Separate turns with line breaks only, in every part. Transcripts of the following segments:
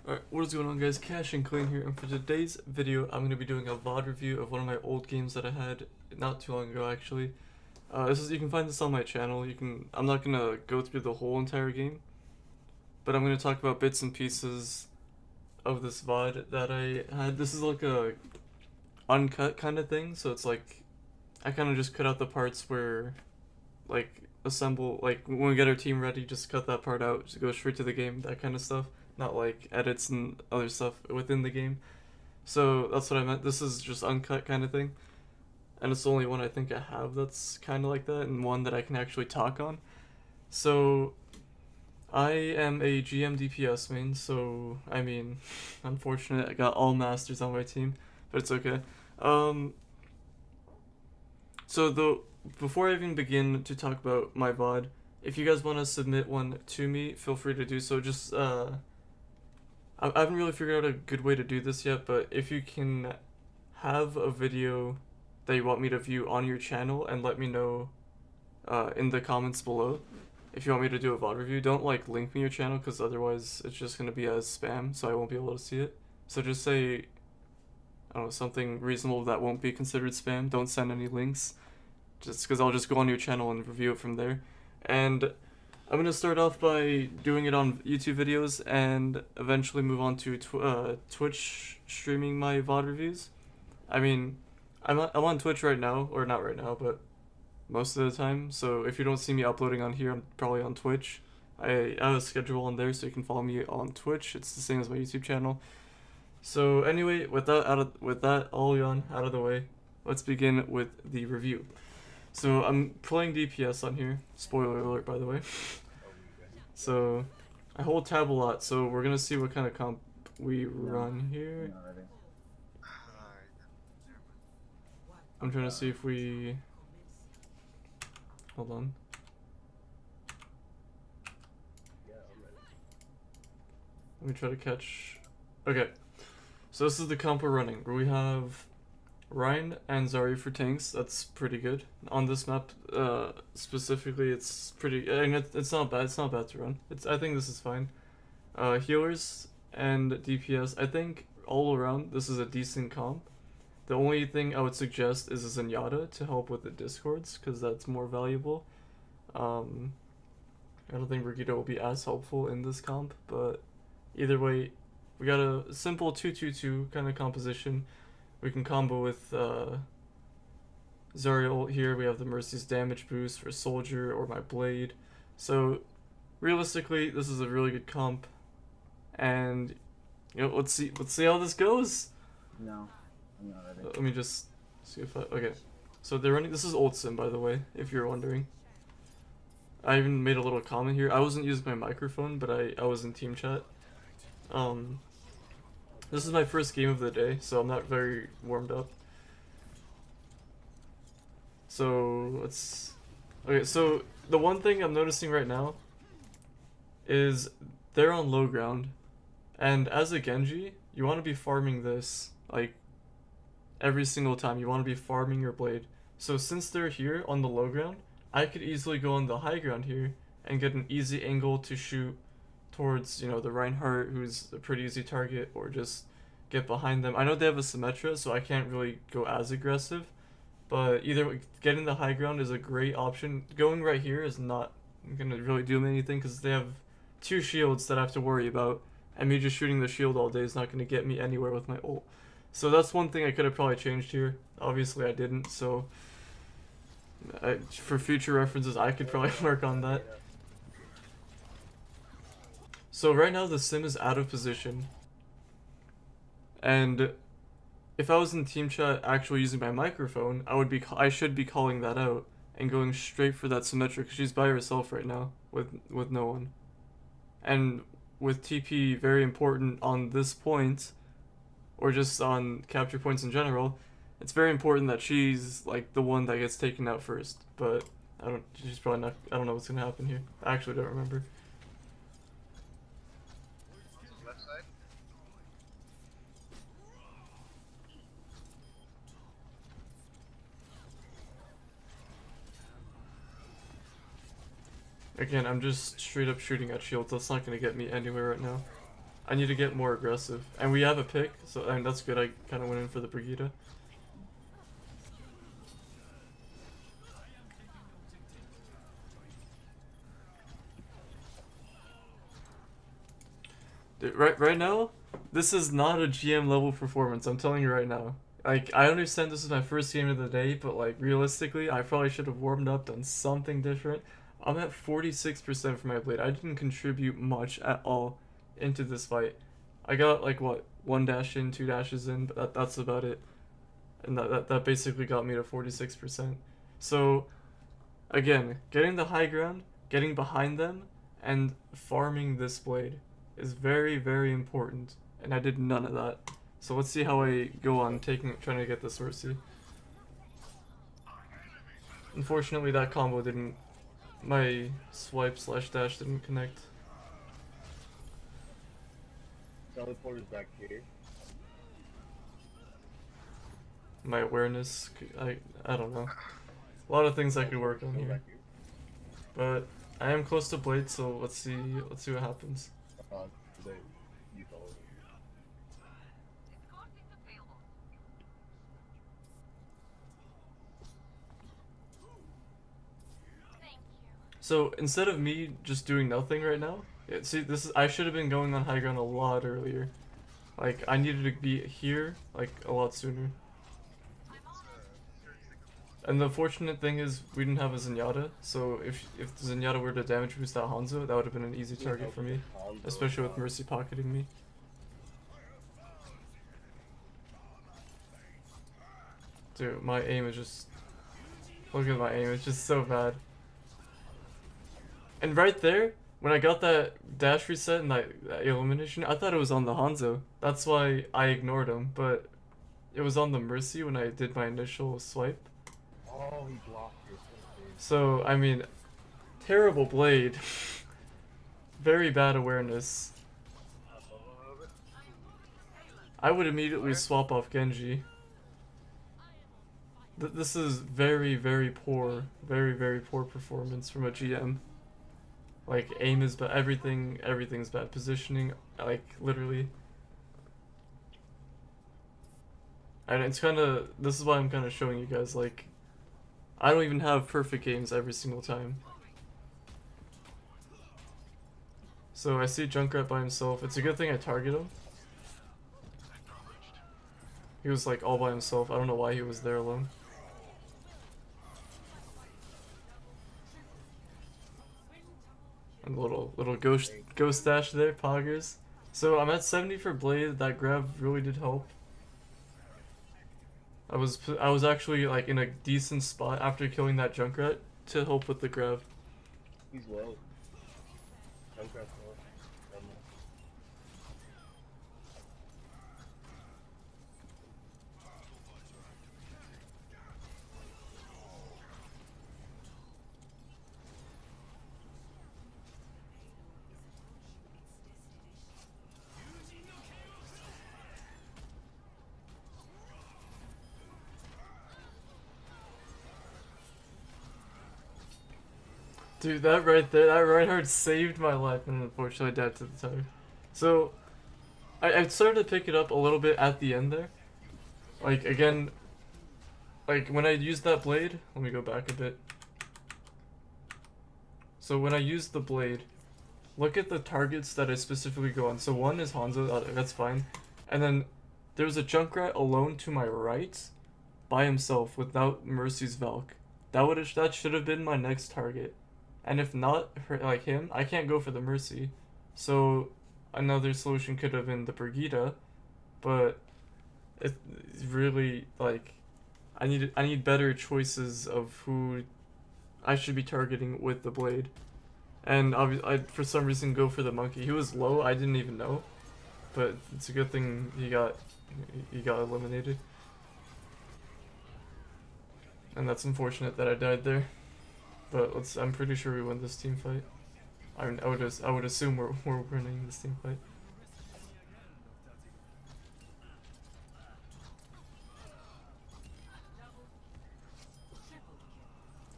Alright, what is going on guys, Cash and Clean here, and for today's video I'm going to be doing a VOD review of one of my old games that I had not too long ago actually. You can find this on my channel. I'm not going to go through the whole entire game, but I'm going to talk about bits and pieces of this VOD that I had. This is like a uncut kind of thing, so it's like I kind of just cut out the parts where like when we get our team ready, just cut that part out, just go straight to the game, that kind of stuff. Not like edits and other stuff within the game. So that's what I meant. This is just uncut kind of thing. And it's the only one I think I have that's kind of like that, and one that I can actually talk on. So I am a GM DPS main, so I mean, unfortunate I got all masters on my team, but it's okay. Before I even begin to talk about my VOD, if you guys want to submit one to me, feel free to do so. Just I haven't really figured out a good way to do this yet, but if you can have a video that you want me to view on your channel and let me know in the comments below if you want me to do a VOD review. Don't like link me your channel, because otherwise it's just going to be as spam, so I won't be able to see it. So just say, I don't know, something reasonable that won't be considered spam. Don't send any links, just because I'll just go on your channel and review it from there. And I'm going to start off by doing it on YouTube videos and eventually move on to Twitch streaming my VOD reviews. I mean, I'm on Twitch right now, or not right now, but most of the time. So if you don't see me uploading on here, I'm probably on Twitch. I have a schedule on there, so you can follow me on Twitch. It's the same as my YouTube channel. So anyway, with that all out of the way, let's begin with the review. So I'm playing DPS on here. Spoiler alert, by the way. So I hold tab a lot, so we're gonna see what kind of comp we run here. I'm trying to see if we... Hold on. Let me try to catch... Okay. So this is the comp we're running. We have Ryan and Zarya for tanks. That's pretty good. On this map, specifically, it's pretty... I mean, it's not bad. It's not bad to run. I think this is fine. Healers and DPS. I think all around, this is a decent comp. The only thing I would suggest is a Zenyatta to help with the discords, because that's more valuable. I don't think Brigitte will be as helpful in this comp, but either way, we got a simple 2-2-2 kind of composition. We can combo with Zarya ult here. We have the Mercy's damage boost for Soldier or my Blade. So realistically, this is a really good comp, and let's see how this goes.
No. I'm not ready.
Let me just see if okay. So they're running, this is Old Sim, by the way, if you're wondering. I even made a little comment here. I wasn't using my microphone, but I was in team chat. This is my first game of the day, so I'm not very warmed up. So okay, so the one thing I'm noticing right now is they're on low ground, and as a Genji, you want to be farming this, like, every single time. You want to be farming your blade. So since they're here on the low ground, I could easily go on the high ground here and get an easy angle to shoot towards, the Reinhardt, who's a pretty easy target, or just get behind them. I know they have a Symmetra, so I can't really go as aggressive, but either way, getting the high ground is a great option. Going right here is not going to really do anything, because they have 2 shields that I have to worry about, and me just shooting the shield all day is not going to get me anywhere with my ult. So that's one thing I could have probably changed here. Obviously I didn't, so for future references I could probably work on that. So right now the sim is out of position, and if I was in team chat actually using my microphone, I should be calling that out and going straight for that Symmetra, because she's by herself right now with no one. And with TP very important on this point, or just on capture points in general, it's very important that she's like the one that gets taken out first. But she's probably not. I don't know what's gonna happen here. I actually don't remember.
Left side.
Again, I'm just straight up shooting at shields. That's not gonna get me anywhere right now. I need to get more aggressive. And we have a pick, so and that's good. I kind of went in for the Brigitte. Dude, right now, this is not a GM level performance. I'm telling you right now. Like, I understand this is my first game of the day, but like realistically, I probably should have warmed up, done something different. I'm at 46% for my blade. I didn't contribute much at all into this fight. I got like what, one dash in, two dashes in, but that's about it. And that basically got me to 46%. So again, getting the high ground, getting behind them, and farming this blade is very, very important. And I did none of that. So let's see how I go on trying to get this Mercy. Unfortunately, that combo didn't. My swipe slash dash didn't connect.
Teleport is back here.
My awareness, I don't know. A lot of things I could work on here. But I am close to blade, so let's see what happens.
You follow me.
So instead of me just doing nothing right now, see, I should have been going on high ground a lot earlier. Like, I needed to be here like a lot sooner. And the fortunate thing is we didn't have a Zenyatta, so if Zenyatta were to damage boost that Hanzo, that would have been an easy target for me, especially with Mercy pocketing me. Dude, my aim is just... Look at my aim, it's just so bad. And right there, when I got that dash reset and that elimination, I thought it was on the Hanzo. That's why I ignored him, but it was on the Mercy when I did my initial swipe.
Oh, he blocked your.
So, I mean, terrible blade. Very bad awareness. I would immediately swap off Genji. This is very, very poor. Very, very poor performance from a GM. Like, aim is bad, everything's bad. Positioning, like, literally. And it's kinda, this is why I'm kinda showing you guys, like, I don't even have perfect games every single time. So I see Junkrat by himself. It's a good thing I target him. He was like all by himself. I don't know why he was there alone. And a little ghost dash there, poggers. So I'm at 70 for blade. That grab really did help. I was actually like in a decent spot after killing that Junkrat to help with the grab.
He's low. Junkrat's low.
Dude, that right there, that Reinhardt saved my life, and unfortunately I died to the tower. So, I started to pick it up a little bit at the end there. Like, again, like, when I used that blade, let me go back a bit. So when I used the blade, look at the targets that I specifically go on. So one is Hanzo, that's fine. And then there was a Junkrat alone to my right, by himself, without Mercy's Valk. That should have been my next target. And if not, like him, I can't go for the Mercy. So another solution could have been the Brigitte, but it's really like I need better choices of who I should be targeting with the blade. And obviously, I for some reason go for the monkey. He was low, I didn't even know, but it's a good thing he got eliminated. And that's unfortunate that I died there. But I'm pretty sure we win this team fight. I would assume we're winning this team fight.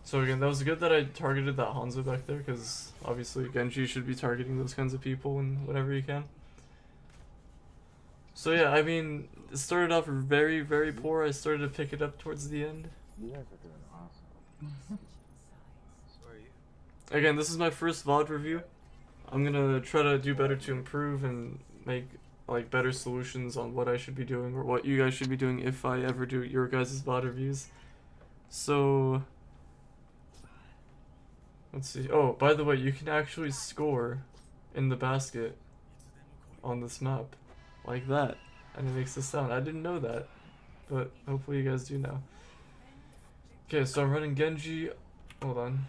So again, that was good that I targeted that Hanzo back there, because obviously Genji should be targeting those kinds of people and whatever you can. So yeah, I mean, it started off very, very poor. I started to pick it up towards the end.
You guys are doing awesome.
So are you.
Again, this is my first VOD review. I'm gonna try to do better to improve and make like better solutions on what I should be doing or what you guys should be doing if I ever do your guys' VOD reviews. So let's see. Oh, by the way, you can actually score in the basket on this map like that, and it makes a sound. I didn't know that, but hopefully you guys do now. Okay, so I'm running Genji. Hold on.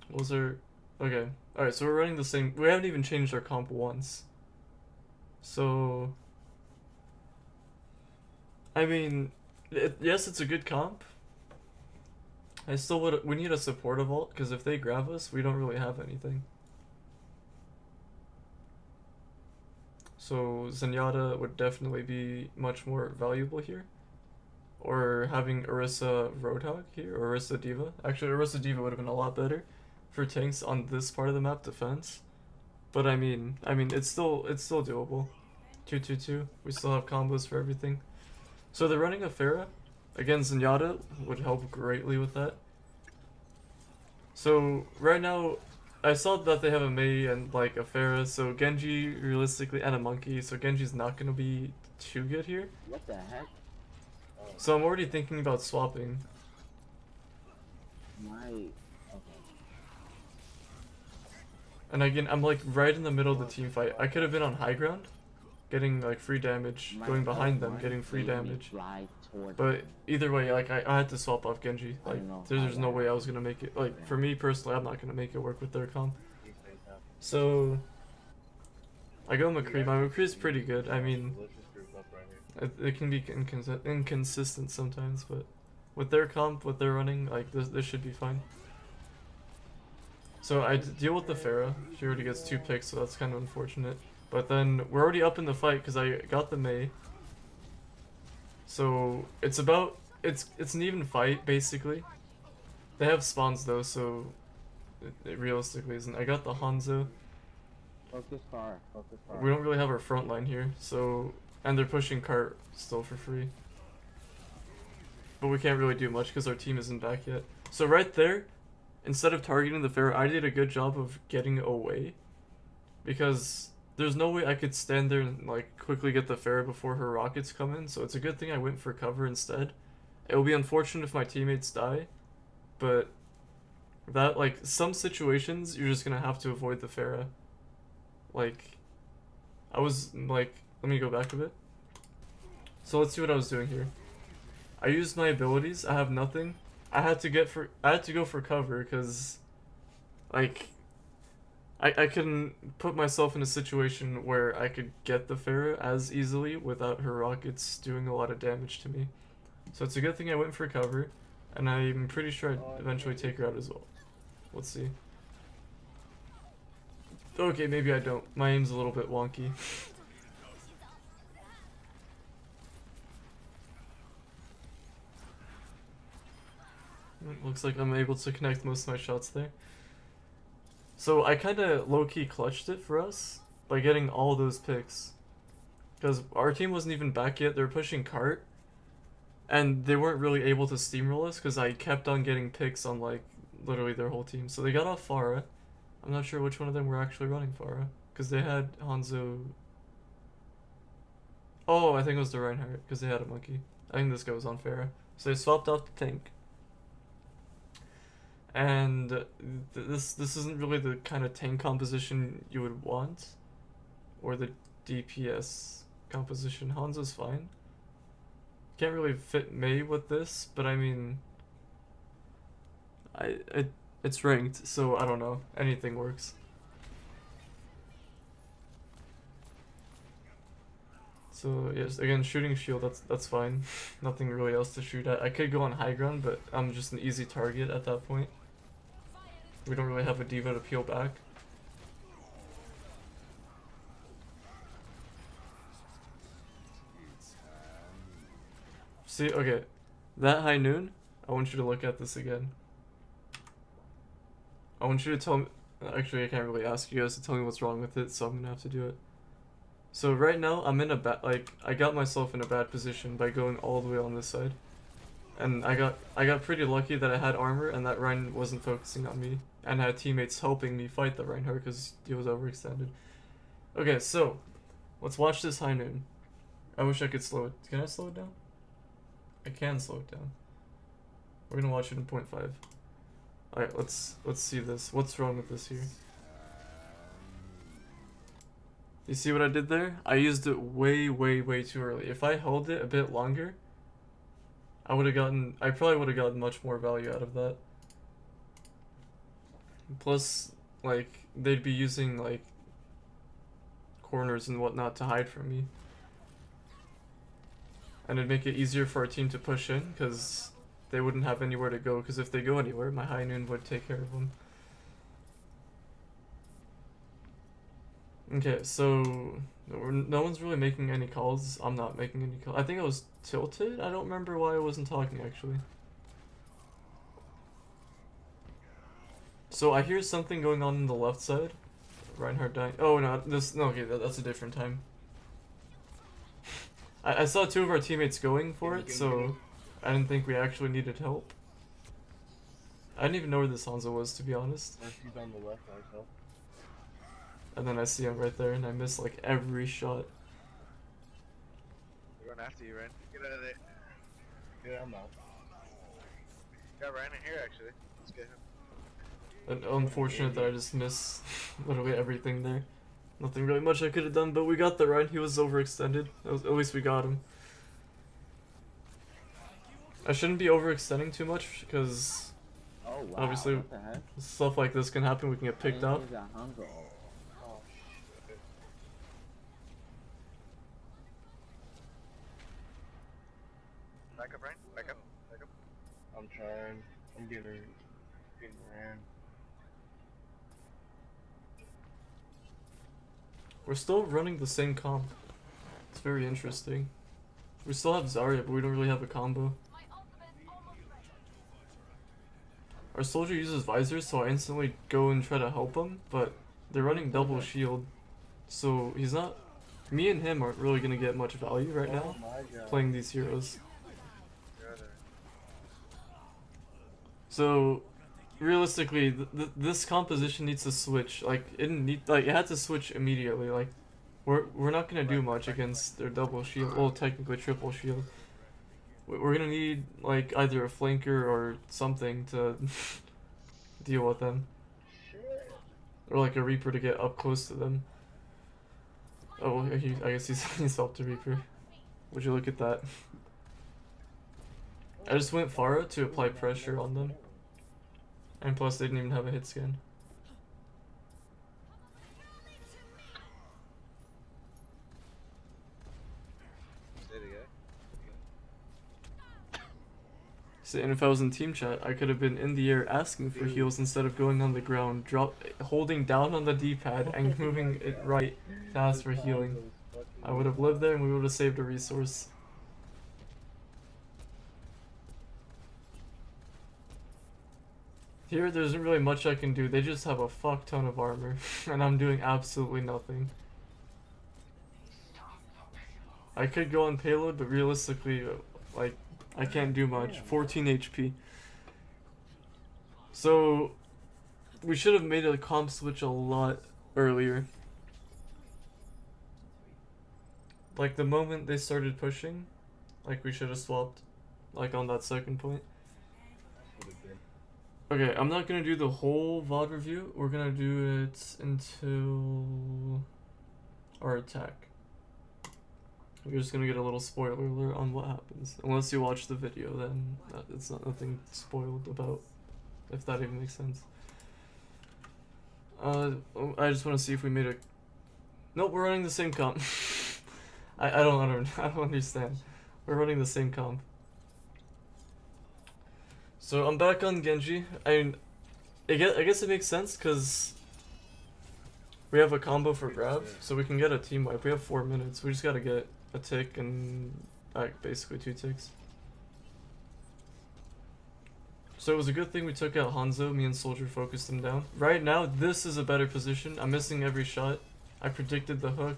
What was there? Okay. Alright, so we're running the same. We haven't even changed our comp once. So, I mean, yes, it's a good comp. I still would. We need a supportive ult because if they grab us, we don't really have anything. So Zenyatta would definitely be much more valuable here. Or having Orisa Roadhog here, or Orisa Diva. Actually, Orisa Diva would have been a lot better for tanks on this part of the map defense. But I mean, it's still doable. 2-2-2. We still have combos for everything. So they're running a Pharah. Again, Zenyatta would help greatly with that. So right now, I saw that they have a Mei and like a Pharah, so Genji realistically, and a Monkey, so Genji's not gonna be too good here.
What the heck?
So I'm already thinking about swapping.
Okay.
And again, I'm like right in the middle of the team fight. I could have been on high ground, getting like free damage, going behind them, getting free damage. But either way, like I had to swap off Genji. Like there's no way I was gonna make it. Like for me personally, I'm not gonna make it work with their comp. So I go McCree. My McCree is pretty good. I mean, it can be inconsistent sometimes, but with their comp, what they're running, like this should be fine. So I deal with the Pharah. She already gets 2 picks, so that's kind of unfortunate. But then we're already up in the fight because I got the Mei. So it's an even fight basically. They have spawns though, so it realistically isn't. I got the Hanzo.
Focus far.
We don't really have our front line here, so and they're pushing cart still for free. But we can't really do much because our team isn't back yet. So right there, instead of targeting the Pharah, I did a good job of getting away. Because there's no way I could stand there and like quickly get the Pharah before her rockets come in, so it's a good thing I went for cover instead. It will be unfortunate if my teammates die, but that like some situations you're just gonna have to avoid the Pharah. Like I was like, let me go back a bit. So let's see what I was doing here. I used my abilities. I have nothing. I had to go for cover because like I couldn't put myself in a situation where I could get the Pharah as easily without her rockets doing a lot of damage to me. So it's a good thing I went for cover, and I'm pretty sure I'd eventually take her out as well. Let's see. Okay, maybe I don't. My aim's a little bit wonky. It looks like I'm able to connect most of my shots there. So I kind of low-key clutched it for us by getting all those picks. Because our team wasn't even back yet, they were pushing cart. And they weren't really able to steamroll us because I kept on getting picks on like literally their whole team. So they got off Pharah. I'm not sure which one of them were actually running Pharah. Because they had Hanzo... Oh, I think it was the Reinhardt because they had a monkey. I think this guy was on Pharah. So they swapped out the tank. And this isn't really the kind of tank composition you would want, or the DPS composition. Hanzo's fine. Can't really fit Mei with this, but I mean, it's ranked, so I don't know. Anything works. So yes, again, shooting shield. That's fine. Nothing really else to shoot at. I could go on high ground, but I'm just an easy target at that point. We don't really have a diva to peel back. See, okay. That high noon, I want you to look at this again. I want you to tell me... Actually, I can't really ask you guys to tell me what's wrong with it, so I'm gonna have to do it. So right now I'm in a bad, like, I got myself in a bad position by going all the way on this side. And I got pretty lucky that I had armor and that Rein wasn't focusing on me. And I had teammates helping me fight the Reinhardt because he was overextended. Okay, so let's watch this high noon. I wish I could slow it. Can I slow it down? I can slow it down. We're gonna watch it in 0.5. Alright, let's see this. What's wrong with this here? You see what I did there? I used it way too early. If I held it a bit longer, I probably would have gotten much more value out of that. Plus, like, they'd be using, like, corners and whatnot to hide from me. And it'd make it easier for our team to push in, because they wouldn't have anywhere to go, because if they go anywhere, my high noon would take care of them. Okay, so no one's really making any calls. I'm not making any calls. I think I was tilted. I don't remember why I wasn't talking, actually. So I hear something going on the left side. Reinhardt dying. Oh no, okay, that's a different time. I saw two of our teammates going for it, so I didn't think we actually needed help. I didn't even know where this Hanzo was, to be honest.
He's on the left, myself.
And then I see him right there, and I miss like every shot.
They're going after you, Ryan. Get out of there.
Yeah, I'm out.
Got Ryan in here, actually. Let's get him.
And unfortunate that I just missed literally everything there. Nothing really much I could have done, but we got the run. He was overextended. At least we got him. I shouldn't be overextending too much, because
Oh wow.
obviously
What the heck?
stuff like this can happen. We can get picked up.
He's a Hanzo.
Oh, shit.
Back up, Ryan. Back up. Back up.
I'm trying. I'm getting ran.
We're still running the same comp. It's very interesting. We still have Zarya, but we don't really have a combo. Our soldier uses visors, so I instantly go and try to help him, but they're running double shield. So he's not... Me and him aren't really going to get much value right now,
Oh my god.
playing these heroes.
You're out there.
So, realistically, this composition needs to switch. Like, it had to switch immediately. Like, we're not gonna do much against their double shield. Well, technically triple shield. We're gonna need like either a flanker or something to deal with them,
Shit.
or like a Reaper to get up close to them. Oh, I guess he's helped a Reaper. Would you look at that? I just went Pharah to apply pressure on them. And plus, they didn't even have a hit scan.
Stay together.
So, and if I was in team chat, I could have been in the air asking for heals instead of going on the ground, holding down on the D-pad and moving it right to ask for healing. I would have lived there and we would have saved a resource. Here, there isn't really much I can do. They just have a fuck ton of armor, and I'm doing absolutely nothing. I could go on payload, but realistically, like, I can't do much. 14 HP. So, we should have made a comp switch a lot earlier. Like, the moment they started pushing, like, we should have swapped, like, on that second point. Okay, I'm not gonna do the whole VOD review. We're gonna do it until our attack. We're just gonna get a little spoiler alert on what happens. Unless you watch the video, then it's not nothing spoiled about, if that even makes sense. I just want to see if we made a. Nope, we're running the same comp. I don't understand. We're running the same comp. So I'm back on Genji. I guess it makes sense because we have a combo for grab, so we can get a team wipe. We have 4 minutes. We just gotta get a tick and basically 2 ticks. So it was a good thing we took out Hanzo. Me and Soldier focused him down. Right now, this is a better position. I'm missing every shot. I predicted the hook.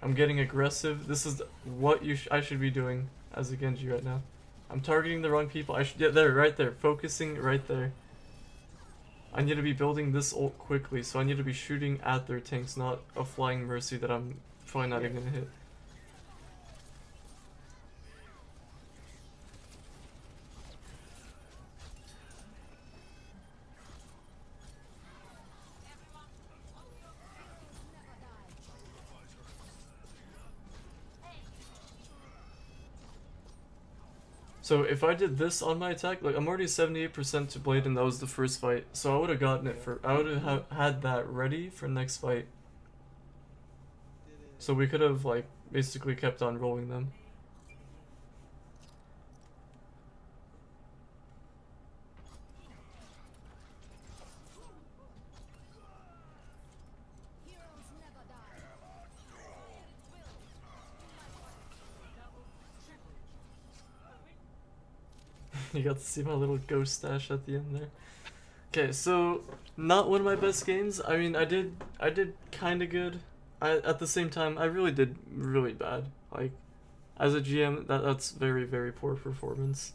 I'm getting aggressive. This is what I should be doing as a Genji right now. I'm targeting the wrong people. I should, yeah, there, right there, focusing right there. I need to be building this ult quickly, so I need to be shooting at their tanks, not a flying mercy that I'm probably not even gonna hit. So if I did this on my attack, like I'm already 78% to blade and that was the first fight, so I would have gotten it for, I would have had that ready for next fight. So we could have like basically kept on rolling them. You got to see my little ghost stash at the end there. Okay, so not one of my best games. I mean, I did kind of good. At the same time, I really did really bad. Like, as a GM, that's very, very poor performance.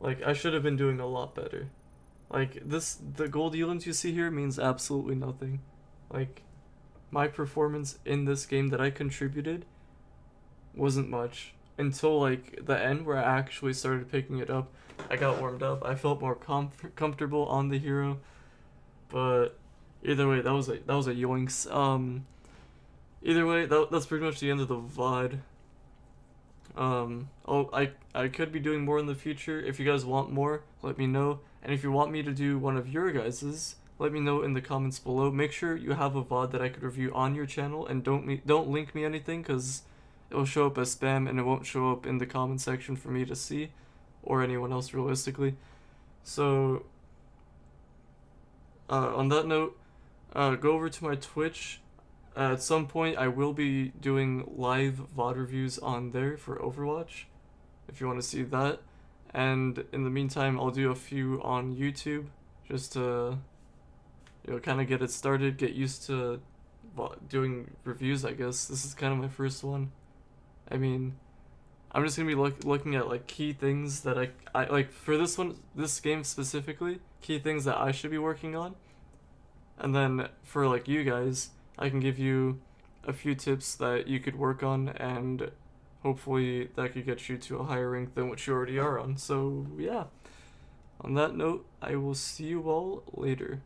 Like, I should have been doing a lot better. Like, the gold elims you see here means absolutely nothing. Like, my performance in this game that I contributed wasn't much. Until, like, the end where I actually started picking it up. I got warmed up. I felt more comfortable on the hero. But either way, that was a yoinks. Either way, that's pretty much the end of the VOD. I could be doing more in the future. If you guys want more, let me know. And if you want me to do one of your guys's, let me know in the comments below. Make sure you have a VOD that I could review on your channel, and don't link me anything, because it will show up as spam and it won't show up in the comment section for me to see, or anyone else realistically. So on that note, go over to my Twitch. At some point I will be doing live VOD reviews on there for Overwatch, if you want to see that. And in the meantime, I'll do a few on YouTube, just to, you know, kind of get it started, get used to doing reviews, I guess. This is kind of my first one. I mean, I'm just gonna be looking at like key things that I like for this one, this game specifically, key things that I should be working on. And then for like you guys, I can give you a few tips that you could work on, and hopefully that could get you to a higher rank than what you already are on. So yeah, on that note, I will see you all later.